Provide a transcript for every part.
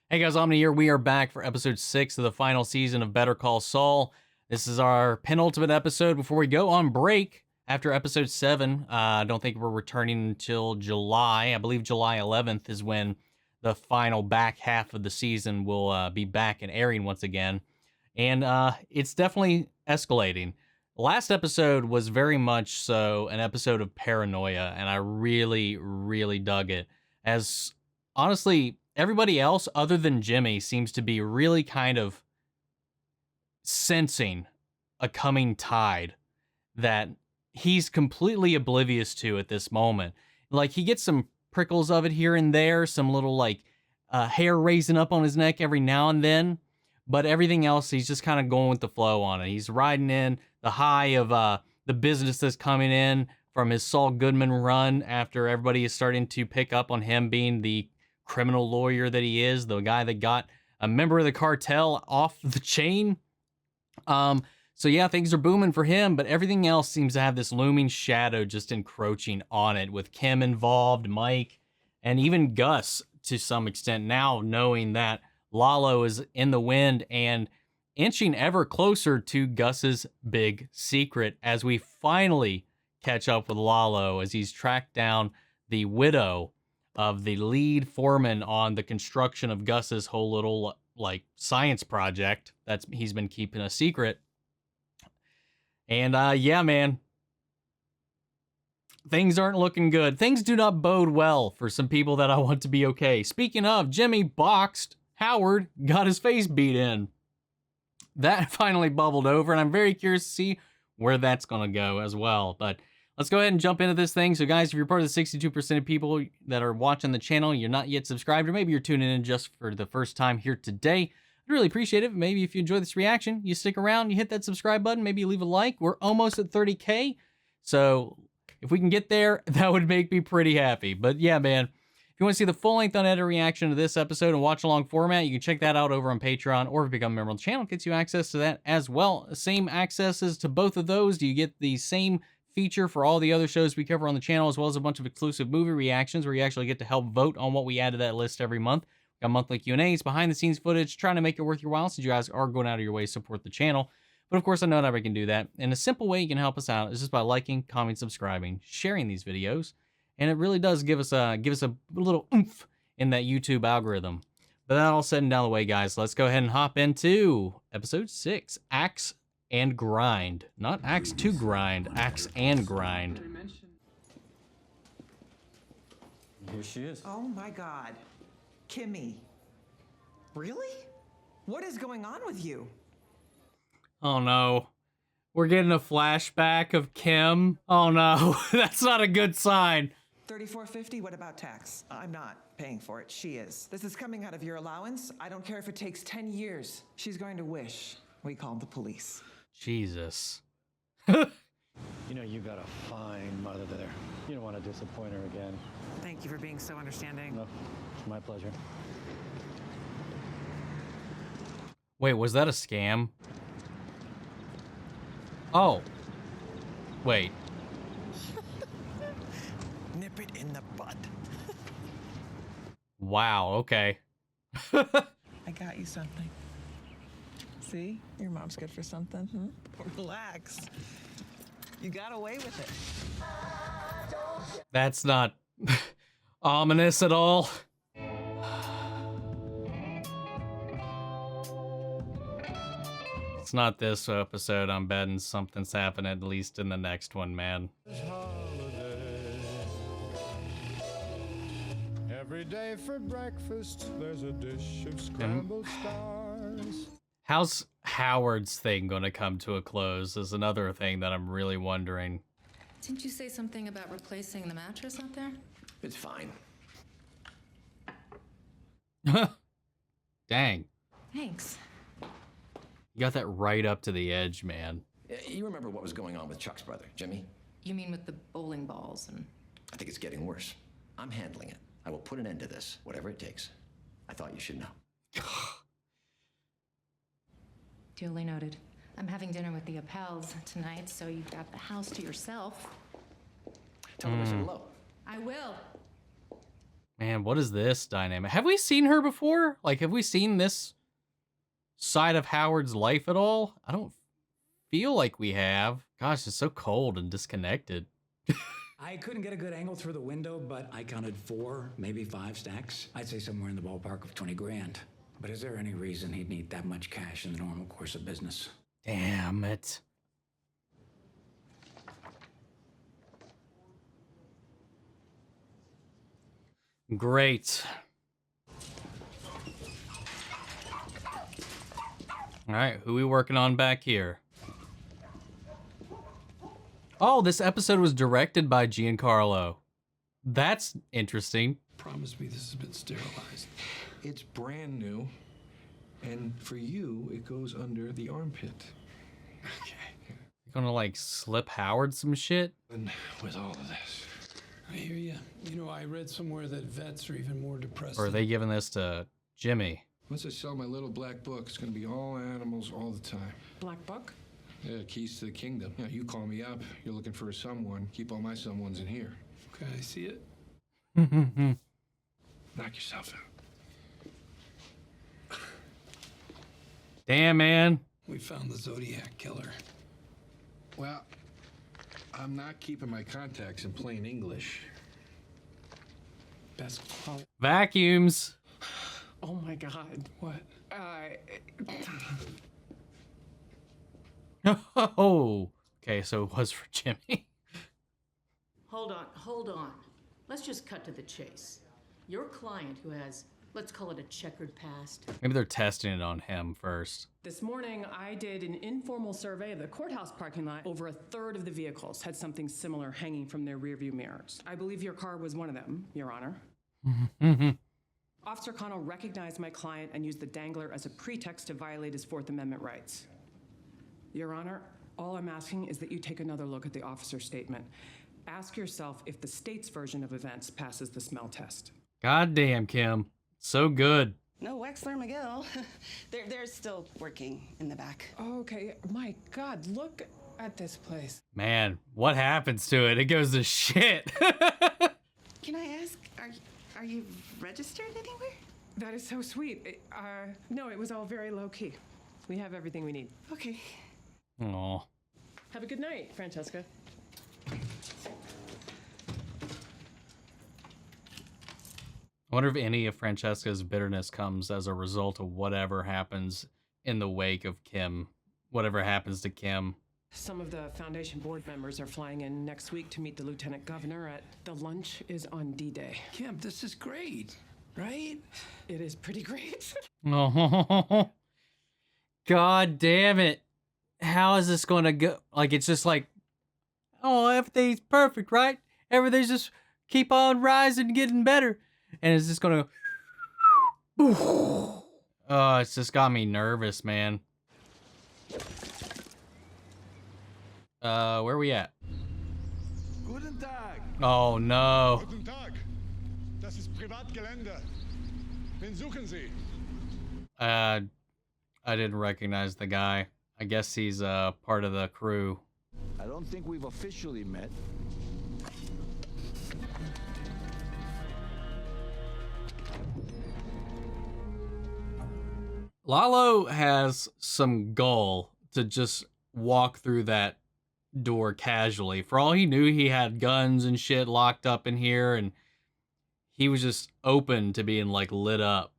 Hey guys, Omni here. We are back for episode 6 of the final season of Better Call Saul. This is our penultimate episode before we go on break after episode 7. I don't think we're returning until July. I believe July 11th is when the final back half of the season will be back and airing once again. And it's definitely escalating. Last episode was very much so an episode of paranoia, and I really, really dug it. As honestly, everybody else other than Jimmy seems to be really kind of sensing a coming tide that he's completely oblivious to at this moment. Like, he gets some prickles of it here and there, some little like hair raising up on his neck every now and then, but everything else he's just kind of going with the flow on it. He's riding in the high of the business that's coming in from his Saul Goodman run after everybody is starting to pick up on him being the criminal lawyer that he is, the guy that got a member of the cartel off the chain. So yeah, things are booming for him, but everything else seems to have this looming shadow just encroaching on it, with Kim involved, Mike, and even Gus to some extent now, knowing that Lalo is in the wind and inching ever closer to Gus's big secret as we finally catch up with Lalo as he's tracked down the widow of the lead foreman on the construction of Gus's whole little like science project that's he's been keeping a secret. And yeah, man, things aren't looking good. Things do not bode well for some people that I want to be okay. Speaking of, Jimmy boxed Howard, got his face beat in. That finally bubbled over, and I'm very curious to see where that's going to go as well. But let's go ahead and jump into this thing. So guys, if you're part of the 62% of people that are watching the channel, you're not yet subscribed, or maybe you're tuning in just for the first time here today, I'd really appreciate it. Maybe if you enjoy this reaction, you stick around, you hit that subscribe button, maybe you leave a like. We're almost at 30K. So if we can get there, that would make me pretty happy. But yeah, man, if you want to see the full-length unedited reaction to this episode and watch-along format, you can check that out over on Patreon, or if you become a member of the channel, it gets you access to that as well. Same accesses to both of those. Do you get the same feature for all the other shows we cover on the channel, as well as a bunch of exclusive movie reactions where you actually get to help vote on what we add to that list every month. We got monthly Q&As, behind-the-scenes footage, trying to make it worth your while since you guys are going out of your way to support the channel. But of course, I know not everybody can do that. And a simple way you can help us out is just by liking, commenting, subscribing, sharing these videos. And it really does give us a little oomph in that YouTube algorithm. But that all said and down the way, guys, let's go ahead and hop into episode 6, Axe and Grind. Not Axe to Grind, Axe and Grind. Here she is. Oh my God. Kimmy. Really? What is going on with you? Oh no. We're getting a flashback of Kim. Oh no, that's not a good sign. $34.50, what about tax? I'm not paying for it, she is. This is coming out of your allowance. I don't care if it takes 10 years. She's going to wish we called the police. Jesus. You know, you got a fine mother there. You don't want to disappoint her again. Thank you for being so understanding. No, it's my pleasure. Wait, was that a scam? Oh. Wait. Nip it in the bud. Wow, okay. I got you something. See? Your mom's good for something, Relax. You got away with it. That's not ominous at all. It's not this episode. I'm betting something's happening at least in the next one, man. Every day for breakfast, there's a dish of scrambled stars. How's Howard's thing gonna come to a close is another thing that I'm really wondering. Didn't you say something about replacing the mattress out there? It's fine. Dang. Thanks. You got that right up to the edge, man. You remember what was going on with Chuck's brother, Jimmy? You mean with the bowling balls and... I think it's getting worse. I'm handling it. I will put an end to this, whatever it takes. I thought you should know. Duly noted. I'm having dinner with the Appels tonight, so you've got the house to yourself. Tell them I said hello. I will. Man, what is this dynamic? Have we seen her before? Like, have we seen this side of Howard's life at all? I don't feel like we have. Gosh, it's so cold and disconnected. I couldn't get a good angle through the window, but I counted 4, maybe 5 stacks. I'd say somewhere in the ballpark of 20 grand. But is there any reason he'd need that much cash in the normal course of business? Damn it. Great. All right, who we working on back here? Oh, this episode was directed by Giancarlo. That's interesting. Promise me this has been sterilized. It's brand new, and for you, it goes under the armpit. Okay. You gonna like slip Howard some shit? And with all of this, I hear you. You know, I read somewhere that vets are even more depressed. Or are they giving this to Jimmy? once I sell my little black book, it's gonna be all animals all the time. Black book? Yeah, keys to the kingdom. Yeah, you call me up. You're looking for a someone. Keep all my someones in here. Okay, I see it. Knock yourself out. Damn, man. We found the Zodiac killer. Well, I'm not keeping my contacts in plain English. Best quality. Vacuums. Oh my god. What? Oh. Okay, so it was for Jimmy. Hold on. Let's just cut to the chase. Your client who has, let's call it a checkered past. Maybe they're testing it on him first. This morning, I did an informal survey of the courthouse parking lot. Over a third of the vehicles had something similar hanging from their rearview mirrors. I believe your car was one of them, Your Honor. Officer Connell recognized my client and used the dangler as a pretext to violate his Fourth Amendment rights. Your Honor, all I'm asking is that you take another look at the officer's statement. Ask yourself if the state's version of events passes the smell test. God damn, Kim. So good. No, Wexler, McGill. They're still working in the back. Okay, my God, look at this place. Man, what happens to it? It goes to shit. Can I ask, are you registered anywhere? That is so sweet. No, it was all very low key. We have everything we need. Okay. Aw. Have a good night, Francesca. I wonder if any of Francesca's bitterness comes as a result of whatever happens in the wake of Kim. Whatever happens to Kim. Some of the Foundation board members are flying in next week to meet the Lieutenant Governor at the lunch is on D-Day. Kim, this is great, right? It is pretty great. Oh, God damn it. How is this going to go? Like, it's just like, oh, everything's perfect, right? Everything's just keep on rising, getting better. And it's just going to... Oh, it's just got me nervous, man. Where are we at? Guten Tag. Oh, no. Guten Tag. Das ist Privatgelände. Wen suchen Sie? I didn't recognize the guy. I guess he's part of the crew. I don't think we've officially met. Lalo has some gall to just walk through that door casually. For all he knew, he had guns and shit locked up in here, and he was just open to being like lit up.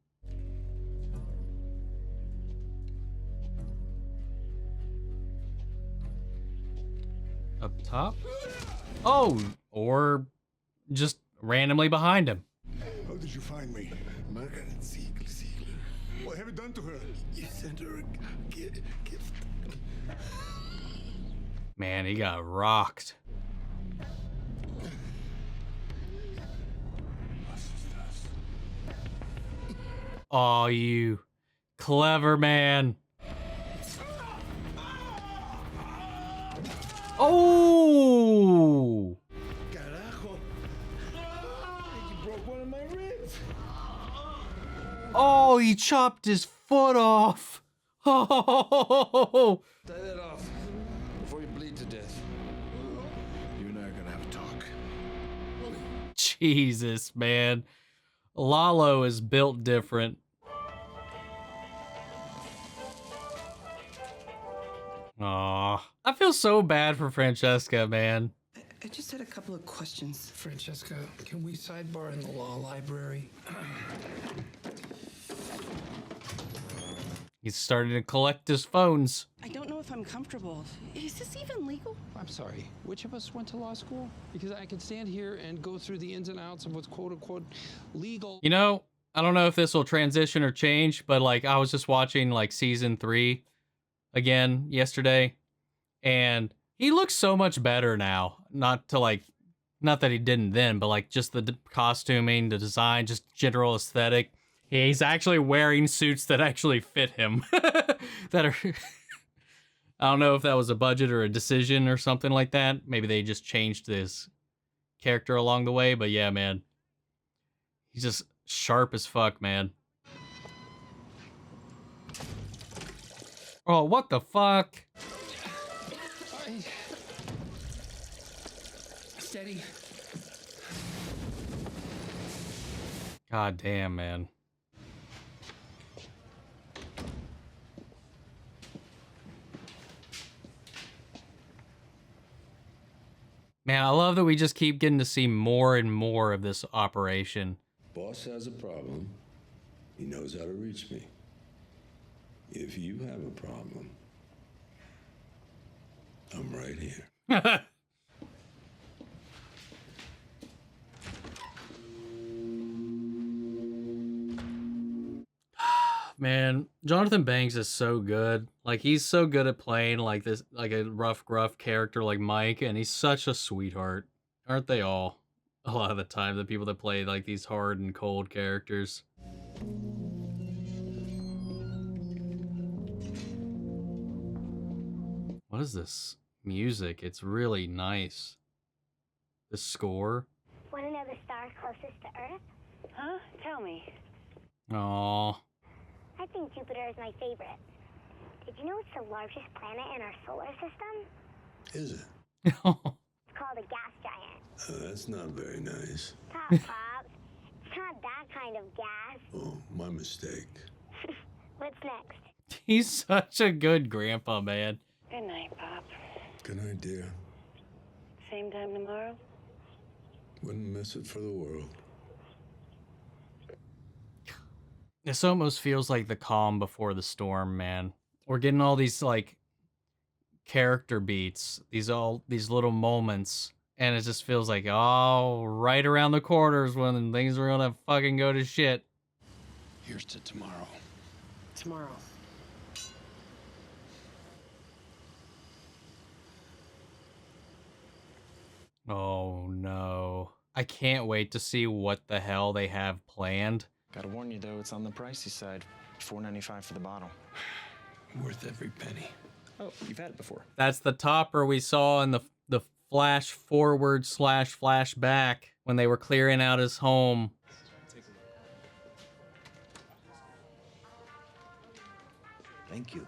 Up top? Oh, or just randomly behind him. How did you find me? Margaret Siegel. What have you done to her? You sent her a gift. Man, he got rocked. Oh, you clever man. Oh! Carajo! You broke one of my ribs. Oh, he chopped his foot off. Oh! Tie that off before you bleed to death. You and I are gonna have a talk. Jesus, man. Lalo is built different. Aw, I feel so bad for Francesca, man. I just had a couple of questions. Francesca, can we sidebar in the law library? He's starting to collect his phones. I don't know if I'm comfortable. Is this even legal? I'm sorry, which of us went to law school? Because I could stand here and go through the ins and outs of what's quote-unquote legal. You know, I don't know if this will transition or change, but like I was just watching like season 3 again yesterday, and he looks so much better now. Not that he didn't then, but like just the costuming, the design, just general aesthetic. He's actually wearing suits that actually fit him. That are I don't know if that was a budget or a decision or something like that. Maybe they just changed this character along the way, but yeah, man. He's just sharp as fuck, man. Oh, what the fuck? Steady. God damn, man. Man, I love that we just keep getting to see more and more of this operation. Boss has a problem. He knows how to reach me. If you have a problem, I'm right here. Man, Jonathan Banks is so good. Like, he's so good at playing like this, like a rough, gruff character like Mike, and he's such a sweetheart. Aren't they all? A lot of the time, the people that play like these hard and cold characters. What is this music? It's really nice. The score. Want to know the star closest to Earth? Huh? Tell me. Aww. I think Jupiter is my favorite. Did you know it's the largest planet in our solar system? Is it? It's called a gas giant. That's not very nice. Pop, Pops. It's not that kind of gas. Oh, my mistake. What's next? He's such a good grandpa, man. Good night, Pop. Good night, dear. Same time tomorrow? Wouldn't miss it for the world. This almost feels like the calm before the storm, man. We're getting all these like character beats, these little moments, and it just feels like, oh, right around the corners when things are gonna fucking go to shit. Here's to tomorrow. Tomorrow. Oh no. I can't wait to see what the hell they have planned. Gotta warn you though, it's on the pricey side. $4.95 for the bottle. Worth every penny. Oh, you've had it before. That's the topper we saw in the flash forward / flashback when they were clearing out his home. Thank you.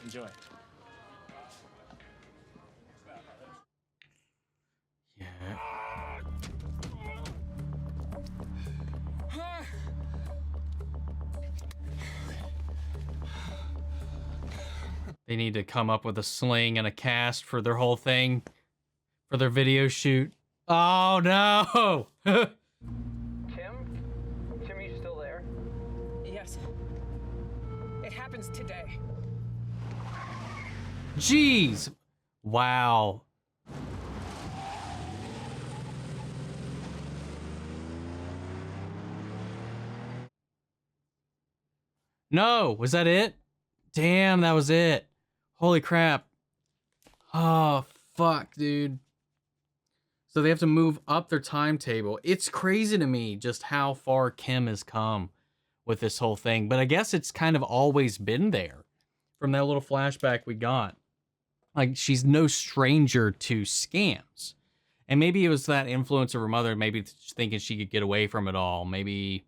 Enjoy. Yeah. They need to come up with a sling and a cast for their whole thing, for their video shoot. Oh no! Tim, are you still there? Yes. It happens today. Jeez! Wow. No! Was that it? Damn, that was it. Holy crap. Oh, fuck, dude. So they have to move up their timetable. It's crazy to me just how far Kim has come with this whole thing. But I guess it's kind of always been there from that little flashback we got. Like, she's no stranger to scams. And maybe it was that influence of her mother, maybe thinking she could get away from it all. Maybe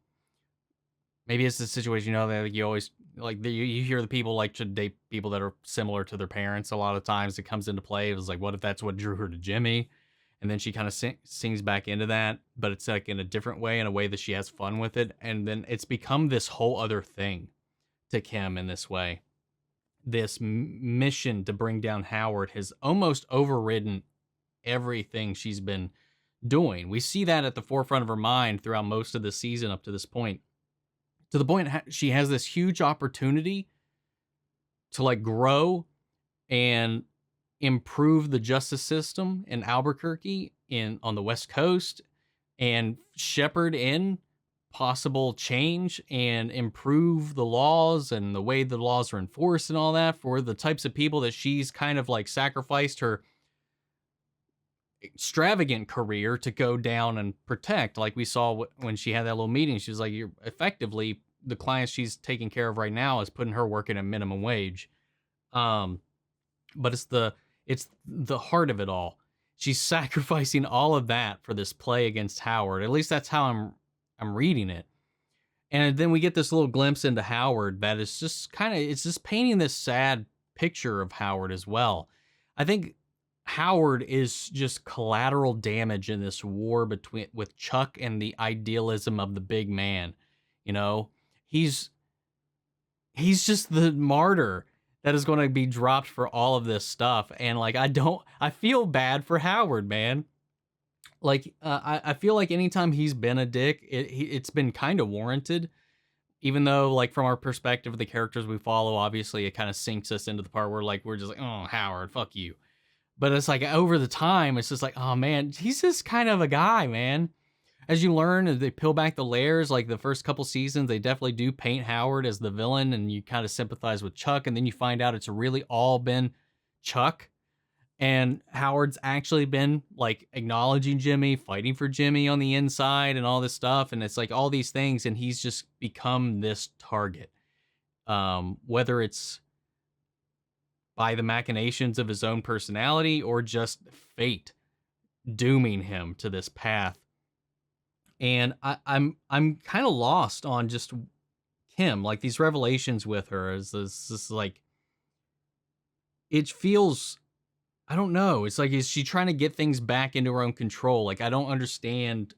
it's the situation, you know, that you always, like, you hear the people like to date people that are similar to their parents a lot of times. It comes into play. It was like, what if that's what drew her to Jimmy? And then she kind of sings back into that, but it's like in a different way, in a way that she has fun with it. And then it's become this whole other thing to Kim in this way. This mission to bring down Howard has almost overridden everything she's been doing. We see that at the forefront of her mind throughout most of the season up to this point. To the point she has this huge opportunity to like grow and improve the justice system in Albuquerque on the West Coast and shepherd in possible change and improve the laws and the way the laws are enforced and all that for the types of people that she's kind of like sacrificed her extravagant career to go down and protect. Like we saw when she had that little meeting, she was like, you're effectively the clients she's taking care of right now is putting her working at minimum wage. But it's the heart of it all. She's sacrificing all of that for this play against Howard. At least that's how I'm reading it. And then we get this little glimpse into Howard that is just it's just painting this sad picture of Howard as well. I think Howard is just collateral damage in this war with Chuck and the idealism of the big man. You know, he's just the martyr that is going to be dropped for all of this stuff. And like, I feel bad for Howard, man. Like, I feel like anytime he's been a dick, it's been kind of warranted, even though like from our perspective, the characters we follow, obviously it kind of sinks us into the part where like, we're just like, oh, Howard, fuck you. But it's like over the time, it's just like, oh man, he's just kind of a guy, man. As you learn, as they peel back the layers, like the first couple seasons, they definitely do paint Howard as the villain and you kind of sympathize with Chuck. And then you find out it's really all been Chuck. And Howard's actually been like acknowledging Jimmy, fighting for Jimmy on the inside and all this stuff. And it's like all these things. And he's just become this target. Whether it's by the machinations of his own personality or just fate dooming him to this path. And I'm kind of lost on just Kim, like these revelations with her is this like, it feels, I don't know. It's like, is she trying to get things back into her own control? Like, I don't understand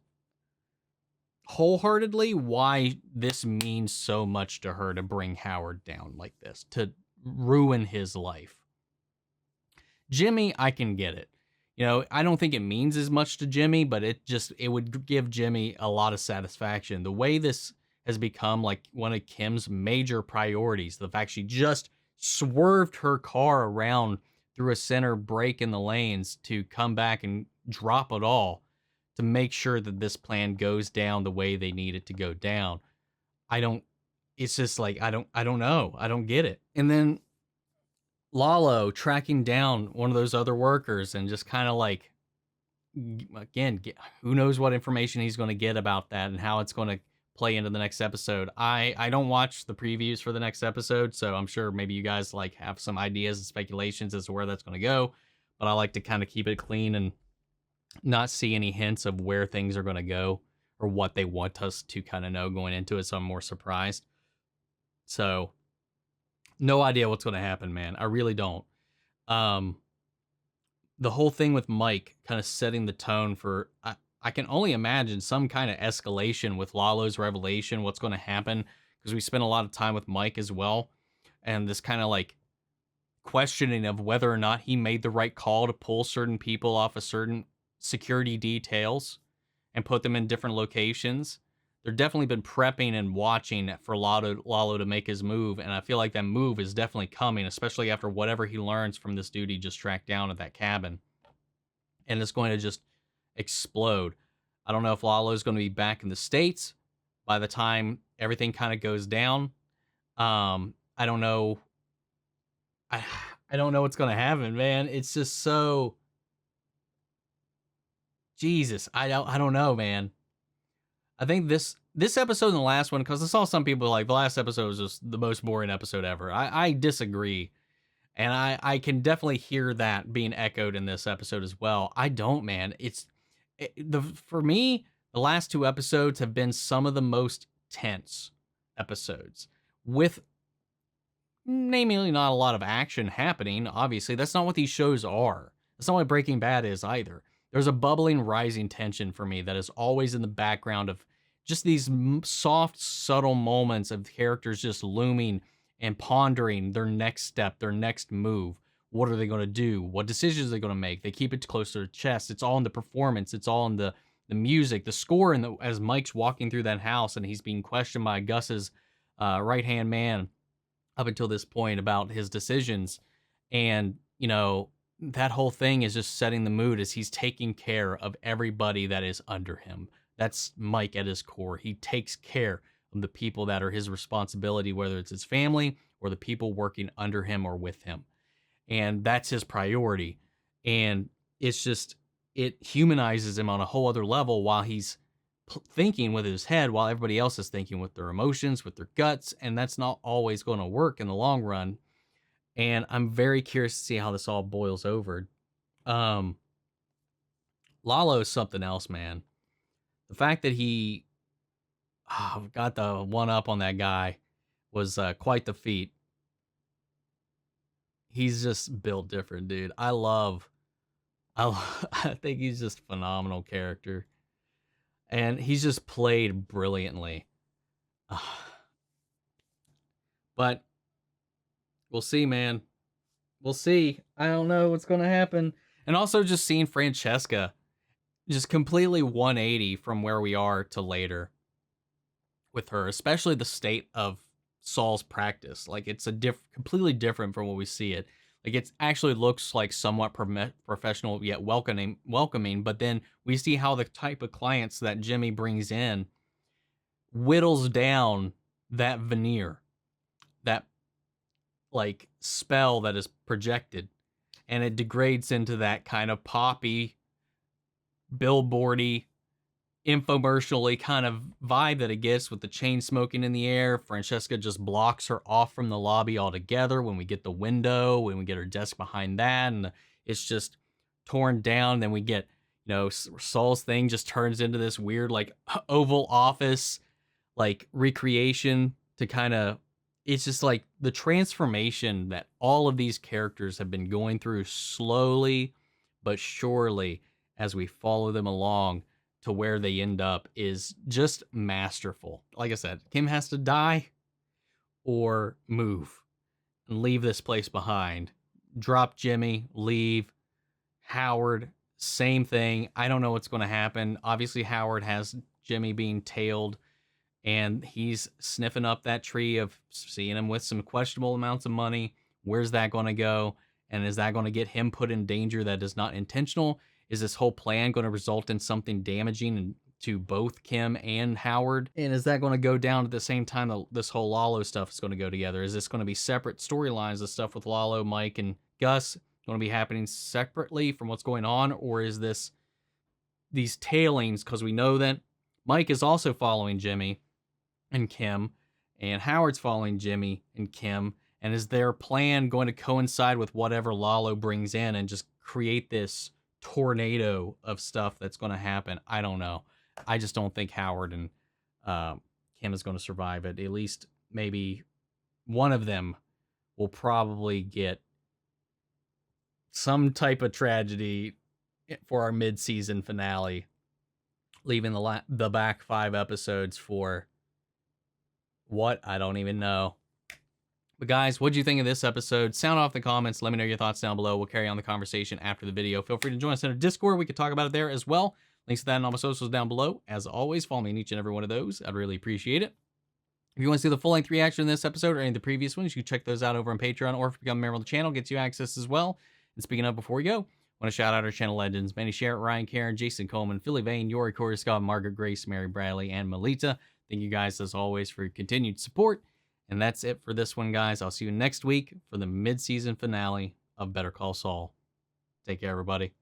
wholeheartedly why this means so much to her to bring Howard down like this, to ruin his life. Jimmy, I can get it. You know, I don't think it means as much to Jimmy, but it would give Jimmy a lot of satisfaction. The way this has become like one of Kim's major priorities, the fact she just swerved her car around through a center break in the lanes to come back and drop it all to make sure that this plan goes down the way they need it to go down. It's just like, I don't know. I don't get it. And then Lalo tracking down one of those other workers and just kind of like, again, who knows what information he's going to get about that and how it's going to play into the next episode. I don't watch the previews for the next episode, so I'm sure maybe you guys like have some ideas and speculations as to where that's going to go, but I like to kind of keep it clean and not see any hints of where things are going to go or what they want us to kind of know going into it, so I'm more surprised. So no idea what's going to happen, man. I really don't. The whole thing with Mike kind of setting the tone for, I can only imagine some kind of escalation with Lalo's revelation, what's going to happen, because we spent a lot of time with Mike as well. And this kind of like questioning of whether or not he made the right call to pull certain people off of certain security details and put them in different locations. They've definitely been prepping and watching for Lalo to make his move, and I feel like that move is definitely coming, especially after whatever he learns from this dude he just tracked down at that cabin. And it's going to just explode. I don't know if Lalo's going to be back in the States by the time everything kind of goes down. I don't know. I don't know what's going to happen, man. It's just so... Jesus, I don't know, man. I think this episode and the last one, because I saw some people like the last episode was just the most boring episode ever. I disagree. And I can definitely hear that being echoed in this episode as well. I don't, man. For me, the last two episodes have been some of the most tense episodes with namely not a lot of action happening. Obviously, that's not what these shows are. That's not what Breaking Bad is either. there's a bubbling, rising tension for me that is always in the background of just these soft, subtle moments of characters just looming and pondering their next step, their next move. What are they going to do? What decisions are they going to make? They keep it close to their chest. It's all in the performance. It's all in the music, the score, and as Mike's walking through that house and he's being questioned by Gus's right-hand man up until this point about his decisions. And, you know, that whole thing is just setting the mood as he's taking care of everybody that is under him. That's Mike at his core. He takes care of the people that are his responsibility, whether it's his family or the people working under him or with him. And that's his priority. And it's just, it humanizes him on a whole other level while he's thinking with his head, while everybody else is thinking with their emotions, with their guts. And that's not always going to work in the long run. And I'm very curious to see how this all boils over. Lalo is something else, man. The fact that he got the one up on that guy was quite the feat. He's just built different, dude. I think he's just a phenomenal character. And he's just played brilliantly. But we'll see, man. We'll see. I don't know what's going to happen. And also just seeing Francesca just completely 180 from where we are to later with her, especially the state of Saul's practice. Like, it's a completely different from what we see it. Like, it actually looks like somewhat professional yet welcoming, but then we see how the type of clients that Jimmy brings in whittles down that veneer, that like spell that is projected, and it degrades into that kind of poppy, billboardy, infomercially kind of vibe that it gets with the chain smoking in the air. Francesca just blocks her off from the lobby altogether when we get the window, when we get her desk behind that, and it's just torn down. Then we get, you know, Saul's thing just turns into this weird like Oval Office like recreation to kind of, it's just like the transformation that all of these characters have been going through slowly but surely as we follow them along to where they end up is just masterful. Like I said, Kim has to die or move and leave this place behind. Drop Jimmy, leave. Howard, same thing. I don't know what's going to happen. Obviously, Howard has Jimmy being tailed, and he's sniffing up that tree of seeing him with some questionable amounts of money. Where's that going to go? And is that going to get him put in danger that is not intentional? Is this whole plan going to result in something damaging to both Kim and Howard? And is that going to go down at the same time that this whole Lalo stuff is going to go together? Is this going to be separate storylines, the stuff with Lalo, Mike, and Gus going to be happening separately from what's going on? Or is this these tailings? Because we know that Mike is also following Jimmy and Kim, and Howard's following Jimmy and Kim. And is their plan going to coincide with whatever Lalo brings in and just create this tornado of stuff that's going to happen? I don't know. I just don't think Howard and Kim is going to survive it. At least maybe one of them will probably get some type of tragedy for our mid-season finale, leaving the back 5 episodes for what? I don't even know. But guys, what do you think of this episode? Sound off in the comments. Let me know your thoughts down below. We'll carry on the conversation after the video. Feel free to join us in our Discord. We can talk about it there as well. Links to that and all my socials down below. As always, follow me in each and every one of those. I'd really appreciate it. If you want to see the full-length reaction in this episode or any of the previous ones, you can check those out over on Patreon, or if you become a member of the channel, gets you access as well. And speaking of, before we go, I want to shout out our channel legends: Manny Sherritt, Ryan Karen, Jason Coleman, Philly Vane, Yori Corey Scott, Margaret Grace, Mary Bradley, and Melita. Thank you guys, as always, for your continued support. And that's it for this one, guys. I'll see you next week for the mid-season finale of Better Call Saul. Take care, everybody.